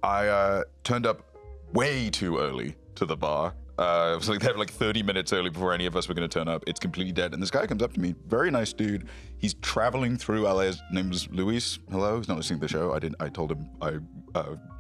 I turned up way too early to the bar. It was like they were like 30 minutes early before any of us were going to turn up. It's completely dead. And this guy comes up to me, very nice dude. He's traveling through LA. His name was Luis. Hello. He's not listening to the show. I told him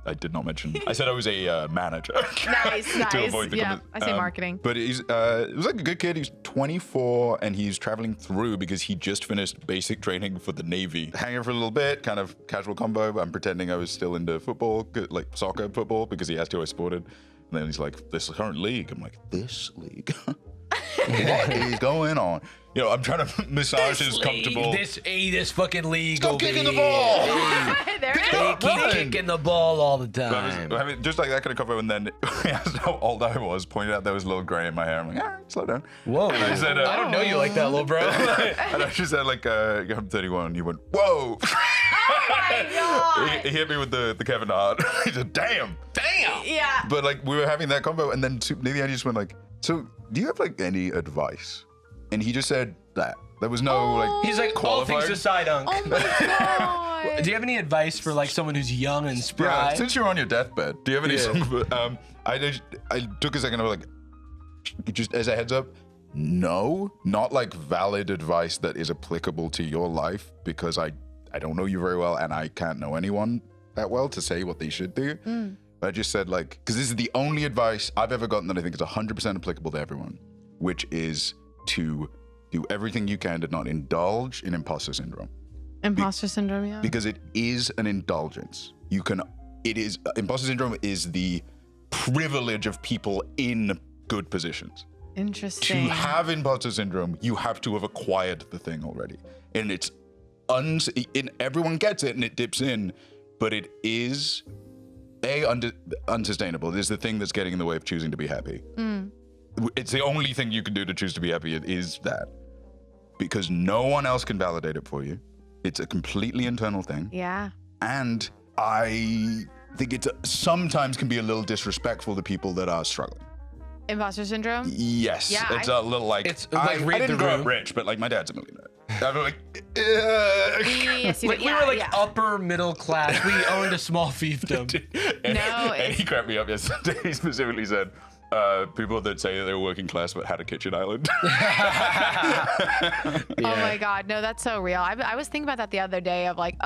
I did not mention. I said I was a manager. Nice. To avoid the I say marketing. But he's it was like a good kid. He's 24 and he's traveling through because he just finished basic training for the Navy. Hanging for a little bit, kind of casual combo. I'm pretending I was still into football, like soccer football, because he asked who I supported. And then he's like, this current league. I'm like, this league? What is going on? You know, I'm trying to massage his comfortable. This fucking league. Stop kicking the ball! There it They is. keep kicking the ball all the So time. I mean, just like that kind of combo, and then he asked how old I was, pointed out there was a little gray in my hair. I'm like, all right, slow down. Whoa. And I said, I don't know you like that, little bro. And I just said, like, I'm 31. And he went, whoa. Oh my God. He hit me with the Kevin Hart. He said, damn. Yeah. But like, we were having that combo, and then near the end, he just went like, so do you have like any advice? And he just said that. There was no like. He's like, all things qualifier. aside, Unc. Oh my God. Do you have any advice for like someone who's young and spry? Yeah, since you're on your deathbed, do you have any? I took a second. I was like, just as a heads up, no, not like valid advice that is applicable to your life, because I don't know you very well and I can't know anyone that well to say what they should do. But I just said like, because this is the only advice I've ever gotten that I think is 100% applicable to everyone, which is to do everything you can to not indulge in imposter syndrome. Imposter syndrome, yeah. Because it is an indulgence. Imposter syndrome is the privilege of people in good positions. To Interesting. have imposter syndrome, you have to have acquired the thing already. And it's everyone gets it and it dips in, but it is unsustainable. It is the thing that's getting in the way of choosing to be happy. It's the only thing you can do to choose to be happy is that. Because no one else can validate it for you. It's a completely internal thing. Yeah. And I think it sometimes can be a little disrespectful to people that are struggling. Imposter syndrome? Yes, Yeah, it's a little like, It's like I read didn't the grow room. up rich, but like my dad's a millionaire. I'm like, Yes, you Like did. we Yeah, were like yeah. upper middle class. We owned a small fiefdom. and, No, and he cracked me up yesterday. He specifically said, people that say that they were working class but had a kitchen island. Oh my God, no, that's so real. I was thinking about that the other day of like,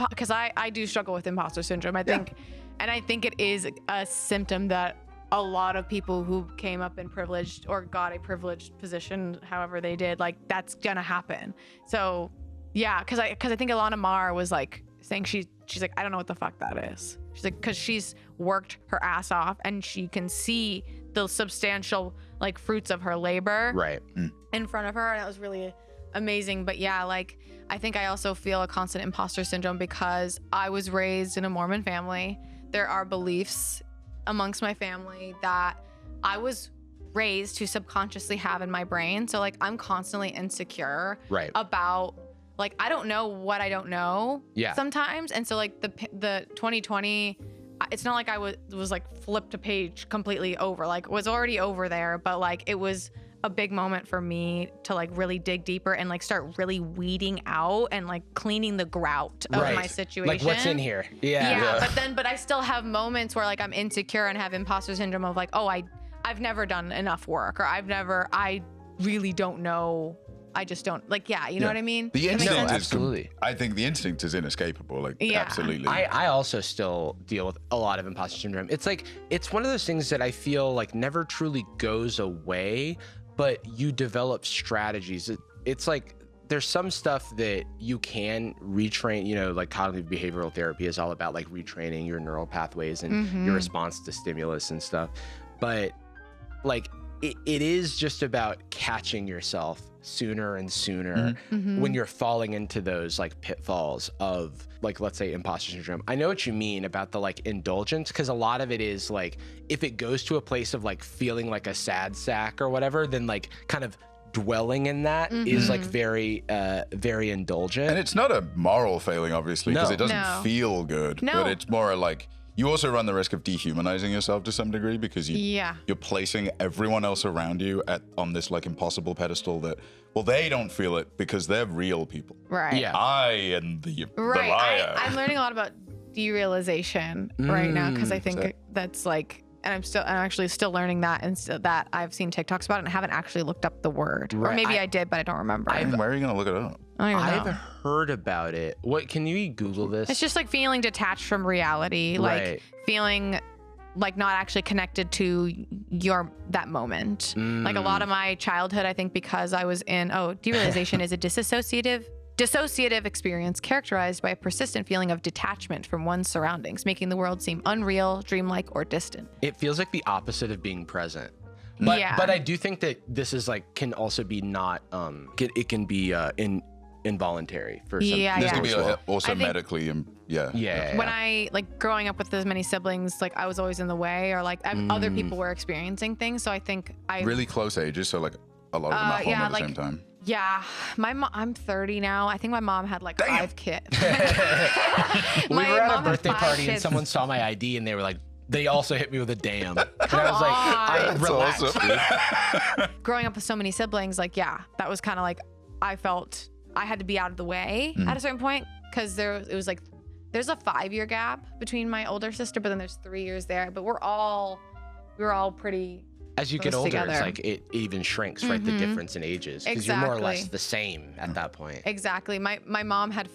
because I do struggle with imposter syndrome, I think. And I think it is a symptom that a lot of people who came up in privileged or got a privileged position, however they did, like that's gonna happen. So yeah, because I think Ilana Maher was like saying she's like, I don't know what the fuck that is. She's like, because she's worked her ass off and she can see the substantial like fruits of her labor Right. in front of her, and that was really amazing. But yeah, like I think I also feel a constant imposter syndrome because I was raised in a Mormon family. There are beliefs amongst my family that I was raised to subconsciously have in my brain. So like I'm constantly insecure Right. about like I don't know what I don't know sometimes. And so like the 2020, it's not like I was like flipped a page completely over, like was already over there, but like it was a big moment for me to like really dig deeper and like start really weeding out and like cleaning the grout of my situation. Like what's in here? Yeah. But I still have moments where like I'm insecure and have imposter syndrome of like, oh, I've never done enough work, or I really don't know. I just don't like, you know what I mean? The instinct is absolutely. I think the instinct is inescapable. Like, absolutely. I also still deal with a lot of imposter syndrome. It's like, it's one of those things that I feel like never truly goes away, but you develop strategies. It's like, there's some stuff that you can retrain, like cognitive behavioral therapy is all about like retraining your neural pathways and your response to stimulus and stuff. But like, it is just about catching yourself sooner and sooner when you're falling into those like pitfalls of like, let's say imposter syndrome. I know what you mean about the like indulgence, because a lot of it is like, if it goes to a place of like feeling like a sad sack or whatever, then like kind of dwelling in that is like very indulgent. And it's not a moral failing, obviously, because it doesn't feel good. But it's more like, you also run the risk of dehumanizing yourself to some degree, because you're placing everyone else around you on this like impossible pedestal that, well, they don't feel it because they're real people. Right. Yeah. I am the liar. I'm learning a lot about derealization right now because I think that's like, and I'm actually still learning that, and that I've seen TikToks about it and haven't actually looked up the word, or maybe I did, but I don't remember. Where are you gonna look it up? I've heard about it. What, can you Google this? It's just like feeling detached from reality, like feeling like not actually connected to that moment. Like a lot of my childhood, I think because I was in, derealization is a dissociative experience characterized by a persistent feeling of detachment from one's surroundings, making the world seem unreal, dreamlike, or distant. It feels like the opposite of being present. But I do think that this is like, can also be not, it can be involuntary for some people. This can be well. also medically, When I, like, growing up with as many siblings, like, I was always in the way, or like other people were experiencing things, so I think really close ages, so like a lot of them at home at the same time. Yeah, my mom. I'm 30 now. I think my mom had like 5 kids. We were at a birthday party and someone saw my ID and they were like, they also hit me with a damn. And I was like, relax. Awesome. Growing up with so many siblings, like, that was kind of like, I felt I had to be out of the way at a certain point, because it was like, there's a 5-year gap between my older sister, but then there's 3 years there. But we were all pretty. As you get older, together. It's like it even shrinks, right? The difference in ages, because you're more or less the same at that point. Exactly. My mom had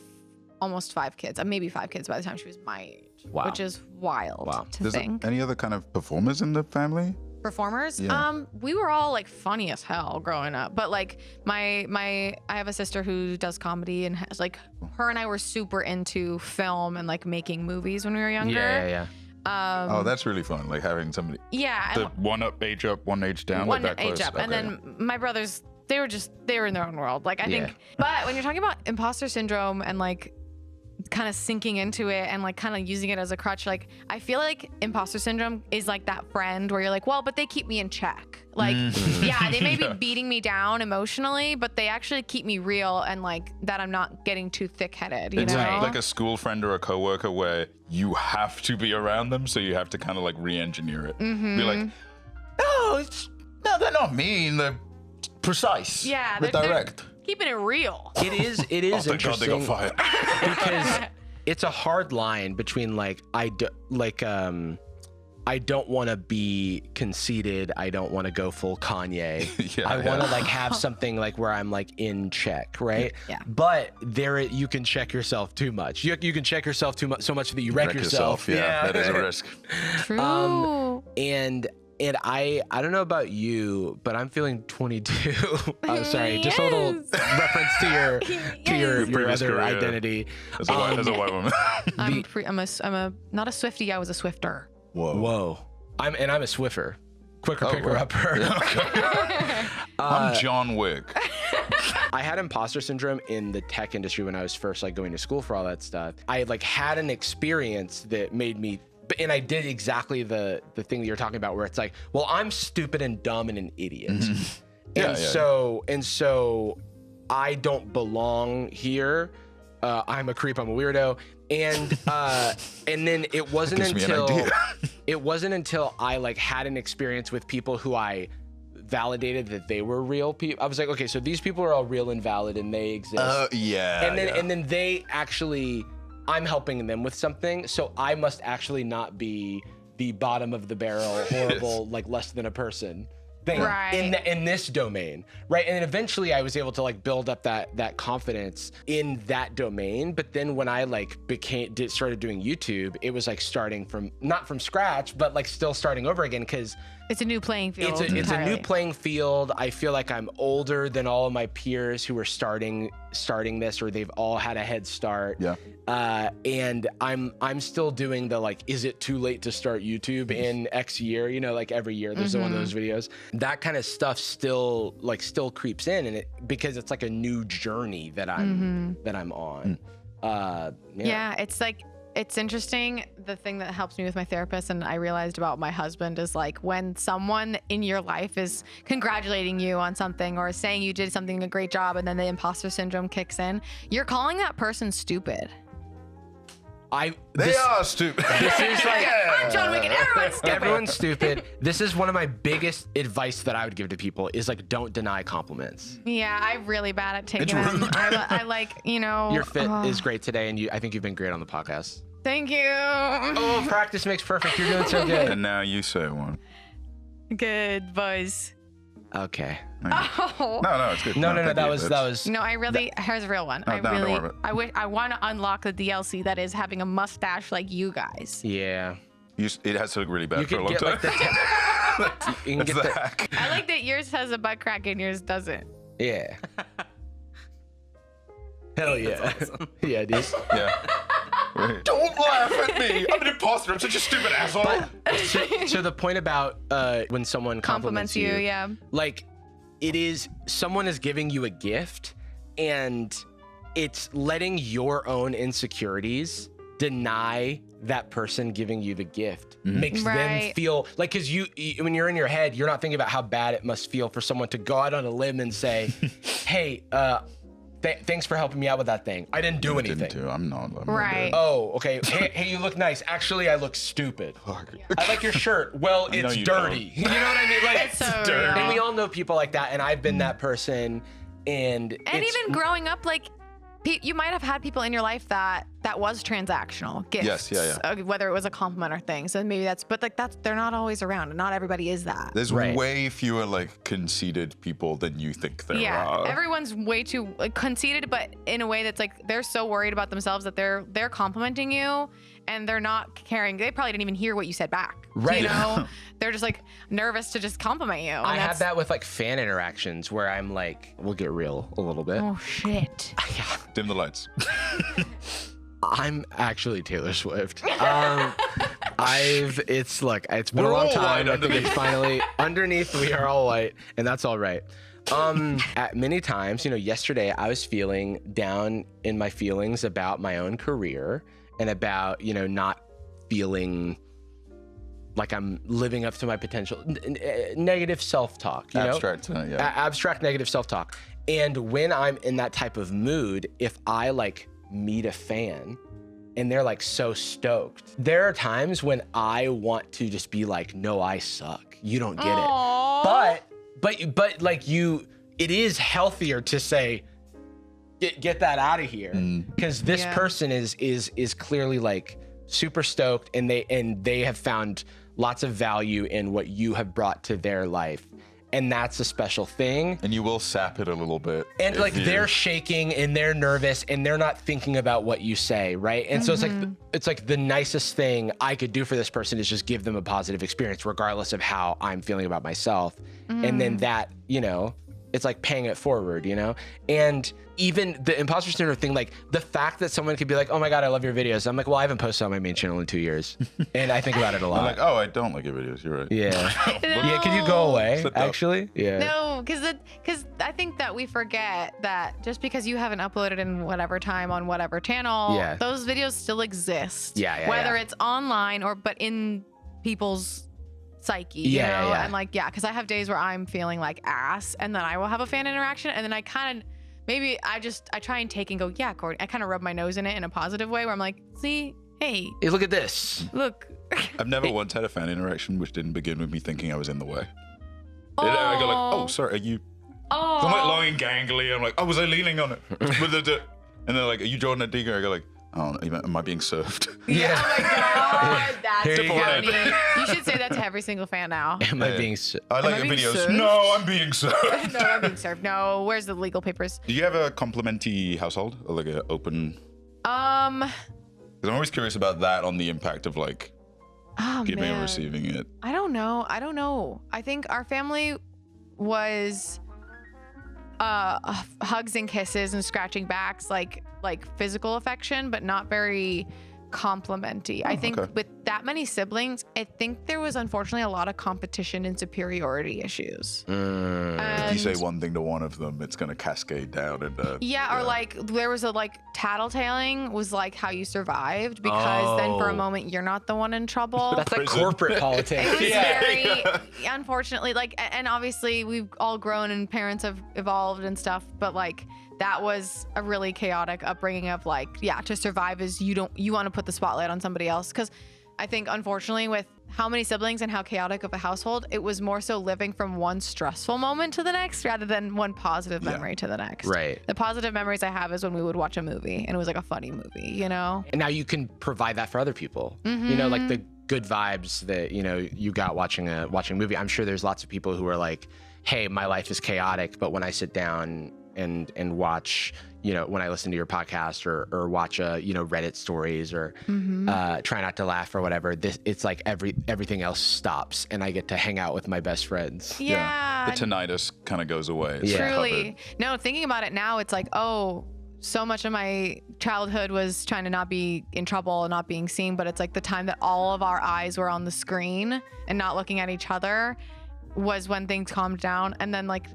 almost 5 kids, maybe 5 kids by the time she was my age, which is wild to think. Any other kind of performers in the family? Performers? Yeah. We were all like funny as hell growing up, but like I have a sister who does comedy, and has, like, her and I were super into film and like making movies when we were younger. Yeah. That's really fun. Like having somebody. Yeah. The one age up, one age down. One like that age close. up, and then my brothers, they were in their own world. Like I think, but when you're talking about imposter syndrome and like kind of sinking into it and like kind of using it as a crutch, like I feel like imposter syndrome is like that friend where you're like, well, but they keep me in check. Like, they may be beating me down emotionally, but they actually keep me real, and like that I'm not getting too thick-headed, you know? Like a school friend or a coworker where you have to be around them, so you have to kind of like re-engineer it. Be like, no, they're not mean. They're precise. Yeah, they're direct. Keeping it real. It is Thank interesting. God they got fired. Because it's a hard line between like I don't want to be conceited. I don't want to go full Kanye. I want to like have something like where I'm like in check, right? Yeah. But you can check yourself too much. You can check yourself too much, so much that you wreck yourself. Yeah, that is a risk. True. And I don't know about you, but I'm feeling 22. I'm sorry, just a little reference to your other career. Identity. As a white woman. I'm not a Swiftie. I was a Swifter. Whoa. I'm a Swiffer. Quicker picker upper. I'm John Wick. I had imposter syndrome in the tech industry when I was first like going to school for all that stuff. I like had an experience that made me, and I did exactly the thing that you're talking about, where it's like, well, I'm stupid and dumb and an idiot. So I don't belong here. I'm a creep, I'm a weirdo. And then it wasn't until I like had an experience with people who I validated that they were real people. I was like, okay, so these people are all real and valid and they exist. And then they actually, I'm helping them with something, so I must actually not be the bottom of the barrel, horrible, like less than a person thing in this domain, right? And then eventually I was able to like build up that confidence in that domain. But then when I like started doing YouTube, it was like starting from, not from scratch, but like still starting over again, because it's a new playing field. It's a new playing field. I feel like I'm older than all of my peers who are starting this, or they've all had a head start. Yeah. And I'm still doing the like, is it too late to start YouTube in X year? You know, like every year there's one of those videos. That kind of stuff still creeps in, and because it's like a new journey that I'm on. It's interesting. The thing that helps me with my therapist, and I realized about my husband, is like when someone in your life is congratulating you on something or saying you did something, a great job, and then the imposter syndrome kicks in, you're calling that person stupid. They are stupid. This is like, I'm John Wick and everyone's stupid. Everyone's stupid. This is one of my biggest advice that I would give to people is like, don't deny compliments. Yeah, I'm really bad at taking them. I like, Your fit is great today, and I think you've been great on the podcast. Thank you. Oh, practice makes perfect. You're doing so good. And now you say one. Good buzz. Okay. Oh. No, it's good. No. thank That you. was That's- No, I really. Here's a real one. No, don't worry about it. I want to unlock the DLC that is having a mustache like you guys. Yeah. It has to look really You bad for a can long get time. like the. You can That's get the the. hack. I like that yours has a butt crack and yours doesn't. Yeah. Hell yeah. Yeah, dude. Yeah. Wait. Don't laugh at me. I'm an imposter. I'm such a stupid asshole. To the point about when someone compliments you, yeah. like it is someone is giving you a gift and it's letting your own insecurities deny that person giving you the gift. Makes them Right. feel like, because you when you're in your head, you're not thinking about how bad it must feel for someone to go out on a limb and say, hey, thanks for helping me out with that thing. I didn't do anything. Didn't do. I'm not. Right. Oh, okay. Hey, you look nice. Actually, I look stupid. I like your shirt. Well, know it's you dirty. You know what I mean? Like, It's so dirty. real. and we all know people like that, and I've been that person. And it's, even growing up, like you might have had people in your life that was transactional gifts. Yes, yeah. Whether it was a compliment or thing. So maybe but they're not always around, and not everybody is that. There's Right. way fewer like conceited people than you think there Yeah, are. everyone's way too conceited, but in a way that's like they're so worried about themselves that they're complimenting you and they're not caring. They probably didn't even hear what you said back. Right. You know, they're just like nervous to just compliment you. And I have that's- that with like fan interactions where I'm like, we'll get real a little bit. Oh shit. Dim the lights. I'm actually Taylor Swift. It's been We're a long all time. white I think it's finally underneath. We are all white, and that's all right. At many times, yesterday I was feeling down in my feelings about my own career and about, not feeling like I'm living up to my potential. Negative self-talk, Abstract. Yeah. Abstract negative self-talk. And when I'm in that type of mood, if I like meet a fan and they're like so stoked, there are times when I want to just be like, no, I suck. You don't get Aww. it. But like it is healthier to say, get that out of here. Because this Yeah. person is clearly like super stoked and they have found lots of value in what you have brought to their life. And that's a special thing. And you will sap it a little bit. And if like you- they're shaking and they're nervous and they're not thinking about what you say, right? And so it's like the nicest thing I could do for this person is just give them a positive experience regardless of how I'm feeling about myself. And then that, it's like paying it forward, And even the imposter syndrome thing, like the fact that someone could be like, oh my God, I love your videos. I'm like, well, I haven't posted on my main channel in 2 years. And I think about it a lot. I'm like, oh, I don't like your videos. You're right. Yeah. Yeah, can you go away, Slipped up. actually? Yeah. No, because I think that we forget that just because you haven't uploaded in whatever time on whatever channel, Yeah. those videos still exist. Yeah, Whether yeah. it's online but in people's psyche. Yeah, you know? yeah. And because I have days where I'm feeling like ass, and then I will have a fan interaction, and then I kind of I try and take and go, yeah, Courtney. I kind of rub my nose in it in a positive way where I'm like, see, hey, Hey, look at this. look. I've never once had a fan interaction which didn't begin with me thinking I was in the way. I go like, oh, sorry, are you? Oh. I'm like long and gangly. I'm like, oh, was I leaning on it? And they're like, are you Jordan and Digger? I go like, oh, am I being served? Yeah. Oh my God, that's Here you go. funny. You should say that to every single fan now. Am I Yeah. being I like I your being videos. served? No, I'm being served. No, I'm being served. No, where's the legal papers? Do you have a complimentary household or like an open? Because I'm always curious about that on the impact of like Oh giving man. and receiving it. I don't know. I think our family was hugs and kisses and scratching backs, like physical affection, but not very complimenty. I think okay. with that many siblings, I think there was unfortunately a lot of competition and superiority issues. If you say And- one thing to one of them, it's gonna cascade down into Yeah, or like there was a tattletaling was like how you survived, because then for a Oh. moment you're not the one in trouble. That's like Prison. corporate politics. It was Yeah. very, unfortunately, and obviously we've all grown and parents have evolved and stuff, but that was a really chaotic upbringing of to survive is you want to put the spotlight on somebody else. Because I think, unfortunately, with how many siblings and how chaotic of a household, it was more so living from one stressful moment to the next rather than one positive memory to the next. Right. The positive memories I have is when we would watch a movie and it was like a funny movie, you know? And now you can provide that for other people. You know, like the good vibes that, you know, you got watching a movie. I'm sure there's lots of people who are like, hey, my life is chaotic, but when I sit down and watch, you know, when I listen to your podcast or watch you know, Reddit stories or try not to laugh or whatever, it's like everything else stops and I get to hang out with my best friends. Yeah. The tinnitus kind of goes away. It's Truly. covered. No, thinking about it now, it's like, oh, so much of my childhood was trying to not be in trouble and not being seen, but it's like the time that all of our eyes were on the screen and not looking at each other was when things calmed down. And then like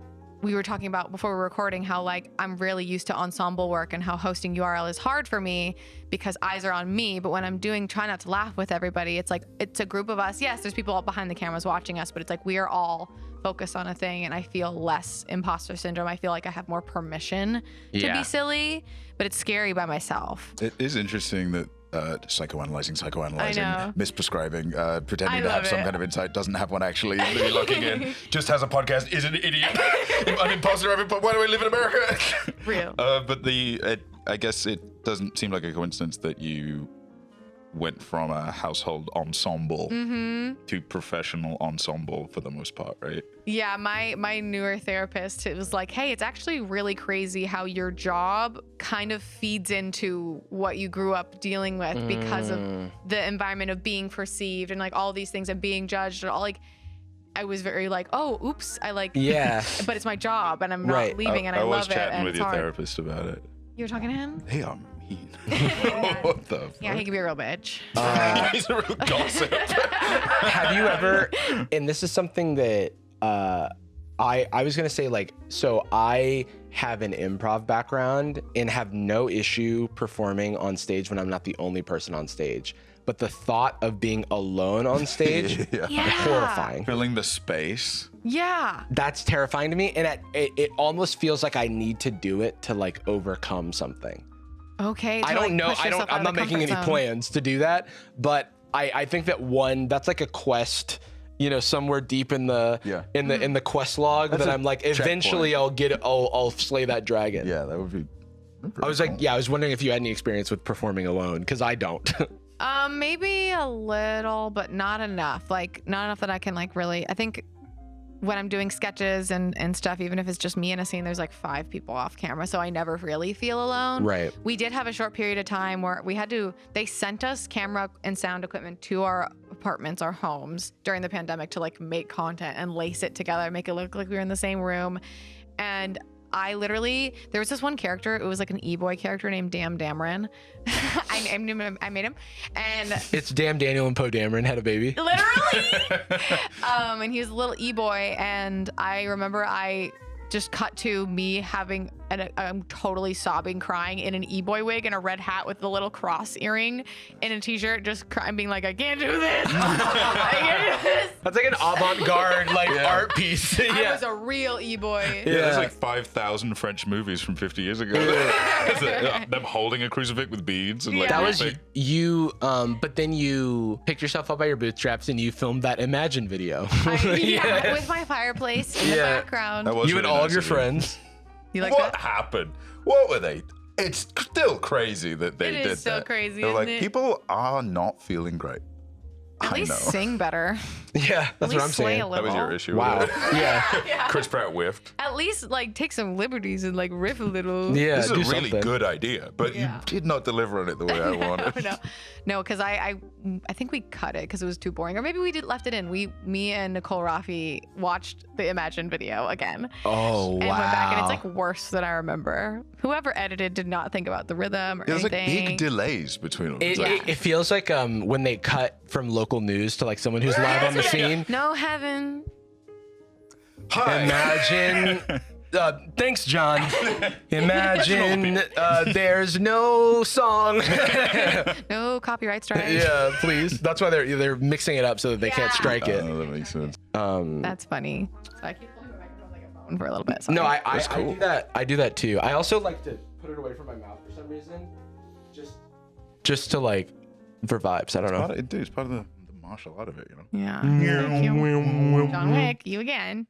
we were talking about before we were recording how like I'm really used to ensemble work and how hosting URL is hard for me because eyes are on me. But when I'm try not to laugh with everybody, it's like it's a group of us. Yes, there's people behind the cameras watching us, but it's like we are all focused on a thing, and I feel less imposter syndrome. I feel like I have more permission to be silly, but it's scary by myself. It is interesting that psychoanalyzing, misprescribing, pretending to have some kind of insight, doesn't have one actually, really looking in, just has a podcast, is an idiot, an imposter, why do I live in America? Real. But I guess it doesn't seem like a coincidence that you went from a household ensemble to professional ensemble for the most part, right? Yeah, my newer therapist, it was like, hey, it's actually really crazy how your job kind of feeds into what you grew up dealing with because of the environment of being perceived and like all these things and being judged and all like. I was very like, oh, oops, but it's my job and I'm not leaving and I love it. I was chatting and with your therapist about it. You were talking to him? They are mean. What the fuck? Yeah, he can be a real bitch. He's a real gossip. Have you ever, and this is something that I was gonna say, like, so I have an improv background and have no issue performing on stage when I'm not the only person on stage. But the thought of being alone on stage, horrifying. Filling the space. Yeah. That's terrifying to me. And it almost feels like I need to do it to like overcome something. Okay. I don't know. I'm not making any plans to do that. But I think that that's like a quest, you know, somewhere deep in the in the quest log that I'm like, eventually I'll slay that dragon. Yeah, that would be. I was like, I was wondering if you had any experience with performing alone, because I don't. Maybe a little, but not enough. Like, not enough that I can like really. I think when I'm doing sketches and stuff, even if it's just me in a scene, there's like 5 people off camera, so I never really feel alone. Right. We did have a short period of time where they sent us camera and sound equipment to our apartments, our homes during the pandemic to like make content and lace it together, make it look like we were in the same room. And there was this one character, it was like an e-boy character named Damn Dameron. I made him. And it's Damn Daniel and Poe Dameron had a baby. Literally. And he was a little e-boy. And I remember I just cut to me having I'm totally sobbing, crying in an e-boy wig and a red hat with the little cross earring in a t-shirt, just crying, being like, I can't do this. I can't do this. That's like an avant-garde art piece. I was a real e-boy. Yeah, there's like 5,000 French movies from 50 years ago. Them holding a crucifix with beads and like that was you. But then you picked yourself up by your bootstraps and you filmed that Imagine video. With my fireplace in the background. You and all of your friends. You like what that? happened? What were they? It's still crazy that they did that. It is so crazy. They're like, isn't it? people are not feeling great. At least sing better. Yeah, that's what I'm saying. That was your issue. Wow. Yeah. Chris Pratt whiffed. At least like take some liberties and like riff a little. Yeah, this is a really good idea, but you did not deliver on it the way I wanted. No, because I think we cut it because it was too boring, or maybe we left it in. Me and Nicole Raffi watched the Imagine video again. Oh, and went back, and it's like worse than I remember. Whoever edited did not think about the rhythm or There's like anything. big delays between them. It feels like when they cut from local news to like someone who's live on the scene. No heaven. Hi. Imagine. Thanks, John. Imagine there's no song. No copyright strike. Yeah, please. That's why they're mixing it up so that they can't strike it. Oh, that makes sense. That's funny. So I keep pulling my microphone like a phone for a little bit. No, I cool. do that. I do that too. I also like to put it away from my mouth for some reason, just to like for vibes. I don't know. It's part of the martial art of it, you know. Yeah. So cute. John Wick, you again.